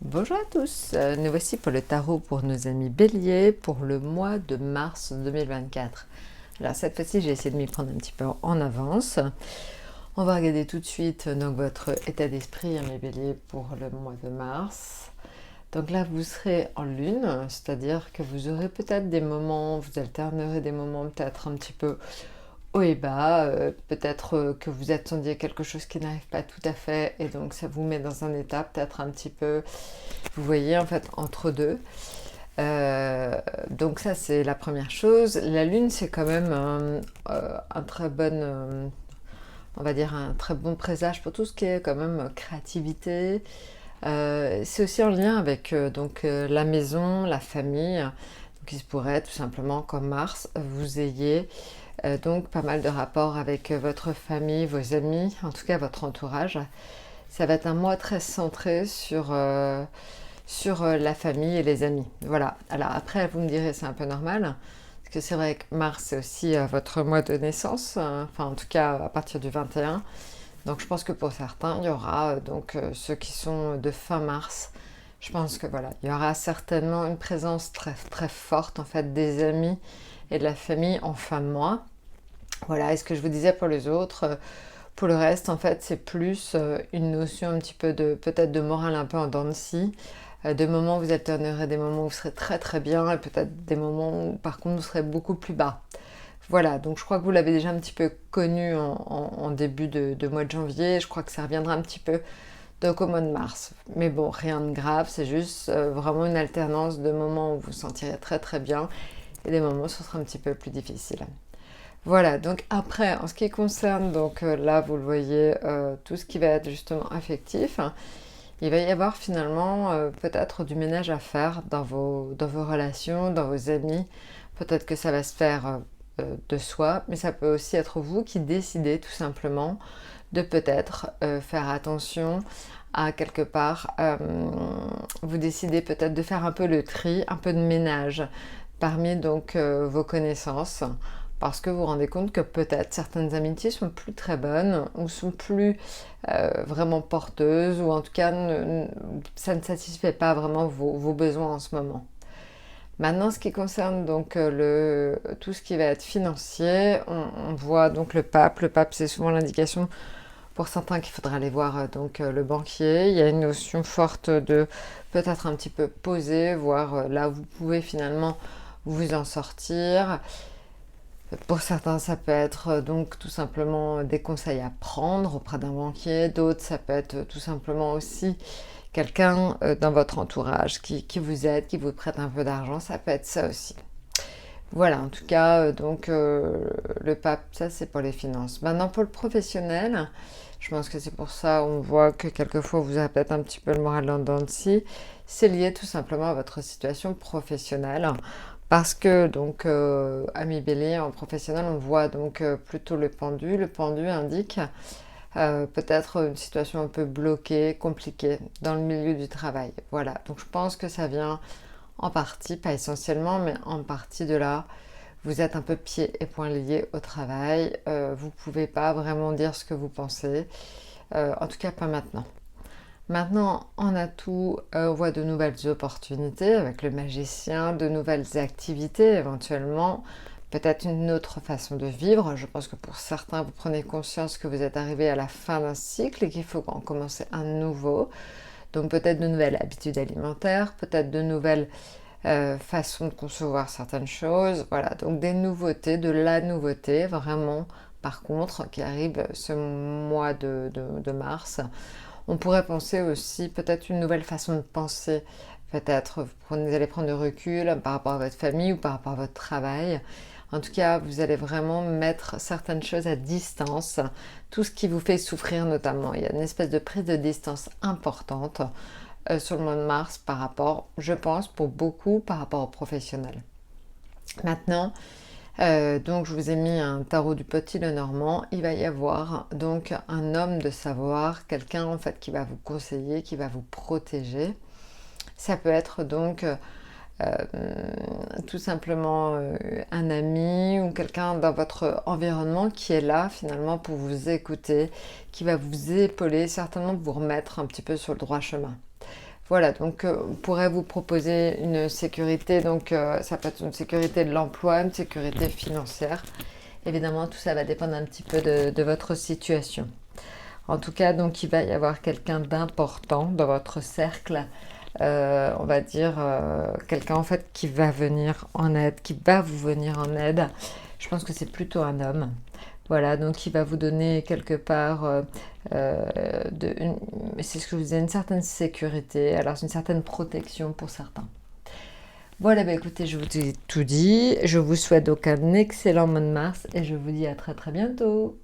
Bonjour à tous, nous voici pour le tarot pour nos amis béliers pour le mois de mars 2024. Alors cette fois-ci j'ai essayé de m'y prendre un petit peu en avance. On va regarder tout de suite donc votre état d'esprit, mes béliers, pour le mois de mars. Donc là vous serez en lune, c'est-à-dire que vous aurez peut-être des moments, vous alternerez des moments peut-être un petit peu haut et bas, peut-être que vous attendiez quelque chose qui n'arrive pas tout à fait et donc ça vous met dans un état peut-être un petit peu, vous voyez, en fait entre deux. Donc ça c'est la première chose. La lune c'est quand même un très bon, on va dire un très bon présage pour tout ce qui est quand même créativité. C'est aussi en lien avec la maison, la famille. Donc il se pourrait tout simplement qu'en mars vous ayez donc pas mal de rapports avec votre famille, vos amis, en tout cas votre entourage. Ça va être un mois très centré sur la famille et les amis. Voilà. Alors après, vous me direz, c'est un peu normal, parce que c'est vrai que mars, c'est aussi votre mois de naissance, enfin en tout cas à partir du 21. Donc je pense que pour certains, il y aura ceux qui sont de fin mars. Je pense que voilà, il y aura certainement une présence très, très forte en fait des amis et de la famille en fin de mois. Voilà, et ce que je vous disais pour les autres, pour le reste, en fait, c'est plus une notion un petit peu de, peut-être de morale un peu en dents de scie. De moments où vous alternerez des moments où vous serez très très bien et peut-être des moments où par contre vous serez beaucoup plus bas. Voilà, donc je crois que vous l'avez déjà un petit peu connu en début de mois de janvier. Je crois que ça reviendra un petit peu donc au mois de mars. Mais bon, rien de grave, c'est juste vraiment une alternance de moments où vous vous sentirez très très bien et des moments où ce sera un petit peu plus difficile. Voilà, donc après, en ce qui concerne, là vous le voyez, tout ce qui va être justement affectif, hein, il va y avoir finalement peut-être du ménage à faire dans vos relations, dans vos amis. Peut-être que ça va se faire de soi, mais ça peut aussi être vous qui décidez tout simplement de peut-être faire attention à quelque part, vous décidez peut-être de faire un peu le tri, un peu de ménage parmi vos connaissances parce que vous vous rendez compte que peut-être certaines amitiés sont plus très bonnes ou sont plus vraiment porteuses ou en tout cas ça ne satisfait pas vraiment vos besoins en ce moment. Maintenant, ce qui concerne tout ce qui va être financier, on voit donc le pape. Le pape, c'est souvent l'indication pour certains qu'il faudra aller voir le banquier. Il y a une notion forte de peut-être un petit peu poser, voir là où vous pouvez finalement vous en sortir. Pour certains, ça peut être donc tout simplement des conseils à prendre auprès d'un banquier. D'autres, ça peut être tout simplement aussi quelqu'un dans votre entourage qui vous aide, qui vous prête un peu d'argent. Ça peut être ça aussi. Voilà, en tout cas, le pape, ça c'est pour les finances. Maintenant, pour le professionnel, je pense que c'est pour ça on voit que quelquefois vous avez peut-être un petit peu le moral en dents de scie. C'est lié tout simplement à votre situation professionnelle. Parce que, ami bélier, en professionnel, on voit plutôt le pendu. Le pendu indique peut-être une situation un peu bloquée, compliquée dans le milieu du travail. Voilà, donc je pense que ça vient en partie, pas essentiellement, mais en partie de là. Vous êtes un peu pieds et poings liés au travail. Vous ne pouvez pas vraiment dire ce que vous pensez. En tout cas, pas maintenant. Maintenant, en atout, on voit de nouvelles opportunités avec le magicien, de nouvelles activités éventuellement, peut-être une autre façon de vivre. Je pense que pour certains, vous prenez conscience que vous êtes arrivé à la fin d'un cycle et qu'il faut en commencer un nouveau. Donc peut-être de nouvelles habitudes alimentaires, peut-être de nouvelles façons de concevoir certaines choses. Voilà, donc des nouveautés, de la nouveauté, vraiment, par contre, qui arrive ce mois de mars. On pourrait penser aussi peut-être une nouvelle façon de penser. Peut-être vous allez prendre du recul par rapport à votre famille ou par rapport à votre travail. En tout cas, vous allez vraiment mettre certaines choses à distance, tout ce qui vous fait souffrir notamment. Il y a une espèce de prise de distance importante sur le mois de mars par rapport, je pense, pour beaucoup par rapport aux professionnels. Maintenant, je vous ai mis un tarot du Petit Lenormand. Il va y avoir donc un homme de savoir, quelqu'un en fait qui va vous conseiller, qui va vous protéger. Ça peut être tout simplement un ami ou quelqu'un dans votre environnement qui est là finalement pour vous écouter, qui va vous épauler, certainement vous remettre un petit peu sur le droit chemin. Voilà, donc on pourrait vous proposer une sécurité, donc ça peut être une sécurité de l'emploi, une sécurité financière. Évidemment, tout ça va dépendre un petit peu de votre situation. En tout cas, donc il va y avoir quelqu'un d'important dans votre cercle, on va dire quelqu'un en fait qui va venir en aide, qui va vous venir en aide. Je pense que c'est plutôt un homme. Voilà, donc il va vous donner quelque part, c'est ce que je vous disais, une certaine sécurité, alors une certaine protection pour certains. Voilà, bah écoutez, je vous ai tout dit. Je vous souhaite donc un excellent mois de mars et je vous dis à très très bientôt.